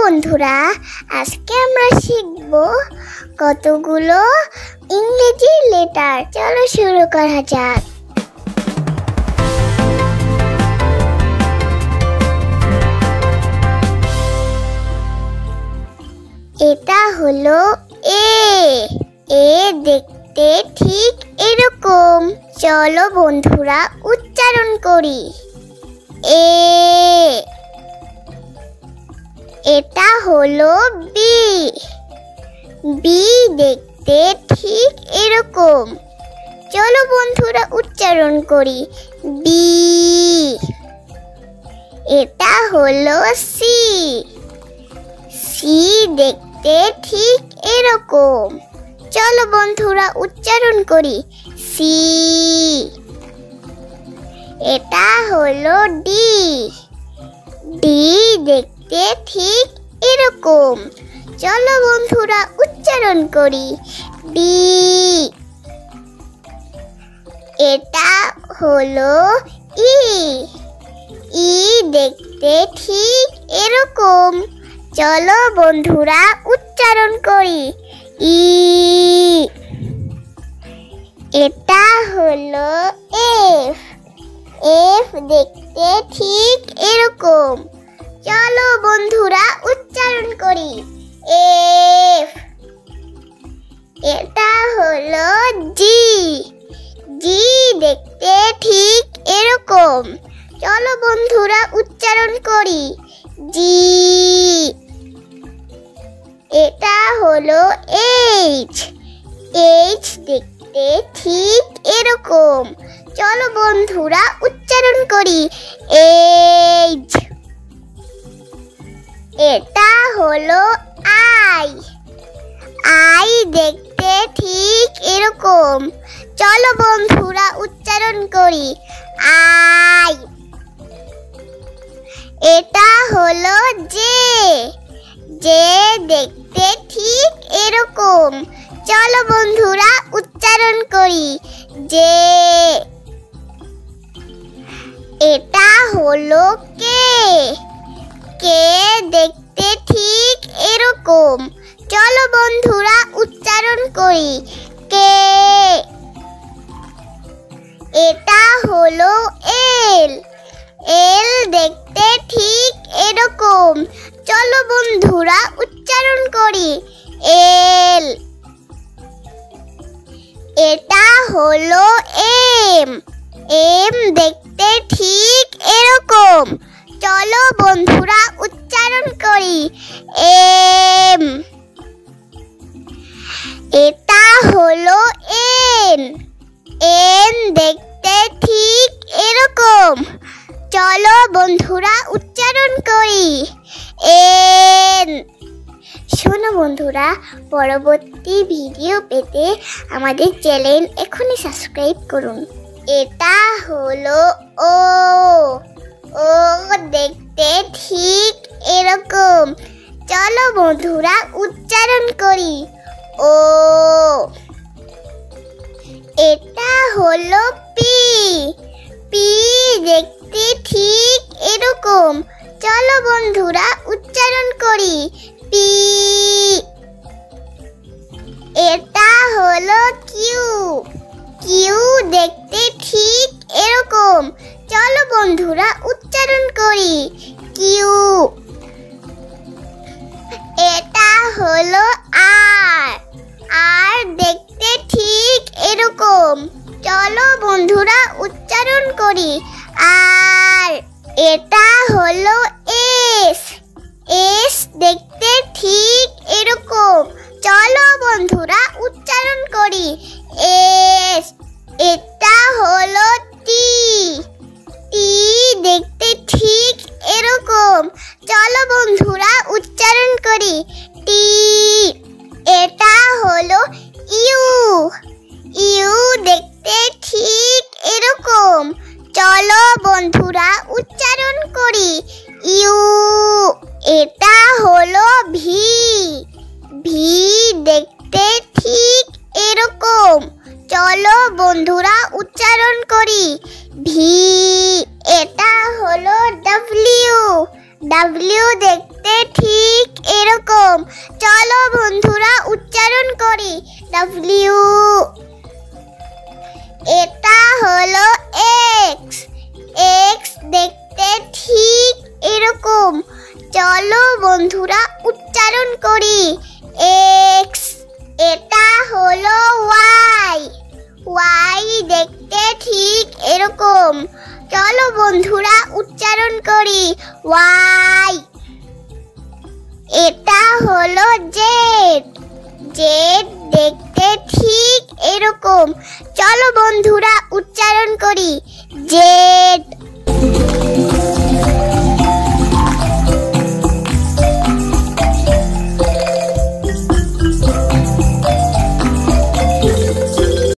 বন্ধুরা, আজকে আমরা শিখব কতগুলো ইংরেজি লেটার। চলো শুরু করা যাক। এটা হলো এ। এ দেখতে ঠিক এরকম। চলো বন্ধুরা উচ্চারণ করি। এ। এটা হলো বি। বি দেখতে ঠিক এরকম। চলো বন্ধুরা উচ্চারণ করি। বি। এটা হলো সি। সি দেখতে ঠিক এরকম। চলো বন্ধুরা উচ্চারণ করি। সি। এটা হলো ডি। ডি দেখতে ঠিক এরকম। চলো বন্ধুরা উচ্চারণ করি। ডি। এটা হলো ই। ই দেখতে ঠিক এরকম। চলো বন্ধুরা উচ্চারণ করি। ই। এটা হলো এফ। এফ দেখতে ঠিক এরকম। চলো বন্ধুরা উচ্চারণ করি। এফ। এটা হলো জি। জি দেখতে ঠিক এরকম। চলো বন্ধুরা উচ্চারণ করি। জি। এটা হলো এইচ। এইচ দেখতে ঠিক এরকম। চলো বন্ধুরা উচ্চারণ করি। এইচ। এটা হলো আই। আই দেখতে ঠিক এরকম। চলো বন্ধুরা উচ্চারণ করি। আই। এটা হলো জে। জে দেখতে ঠিক এরকম। চলো বন্ধুরা উচ্চারণ করি। জে। এটা হলো কে। কে দেখতে ঠিক এরকম। চলো বন্ধুরা উচ্চারণ করি। কে। এটা হলো এল। এল দেখতে ঠিক এরকম। চলো বন্ধুরা উচ্চারণ করি। এল। এটা হলো এম। এম দেখতে ঠিক এরকম। চলো বন্ধুরা উচ্চারণ করি। এম। এটা হলো এন। এন দেখতে ঠিক এরকম। চলো বন্ধুরা উচ্চারণ করি। এন। শোনো বন্ধুরা, পরবর্তী ভিডিও পেতে আমাদের চ্যানেল এখনই সাবস্ক্রাইব করুন। এটা হলো ও। ও দেখতে ঠিক এরকম। চলো বন্ধুরা উচ্চারণ করি। ও। এটা হলো পি। পি দেখতে ঠিক এরকম। চলো বন্ধুরা উচ্চারণ করি। পি। এটা হলো কিউ। কিউ দেখতে ঠিক এরকম। চলো বন্ধুরা উচ্চারণ করি। কিউ। এটা হলো আর। আর দেখতে ঠিক এরকম। চলো বন্ধুরা উচ্চারণ করি। আর। এটা হলো এস। এস দেখতে ঠিক এরকম। চলো বন্ধুরা উচ্চারণ করি। এস। এটা হলো টি। টি দেখতে ঠিক এরকম। চলো বন্ধুরা উচ্চারণ করি। টি। এটা হলো ইউ। ইউ দেখতে ঠিক এরকম। চলো বন্ধুরা উচ্চারণ করি। ইউ। এটা হলো ভি। ভি দেখতে ঠিক এরকম। চলো বন্ধুরা উচ্চারণ করি। ভি। এটা হলো ডব্লিউ। ডব্লিউ দেখতে ঠিক করি ডব্লিউ। এটা হলো এক্স। এক্স দেখতে ঠিক এরকম। চলো বন্ধুরা উচ্চারণ করি এক্স। এটা হলো ওয়াই। ওয়াই দেখতে ঠিক এরকম। চলো বন্ধুরা উচ্চারণ করি ওয়াই। এটা হলো জেড। জেড দেখতে ঠিক এরকম। চলো বন্ধুরা উচ্চারণ করি জেড।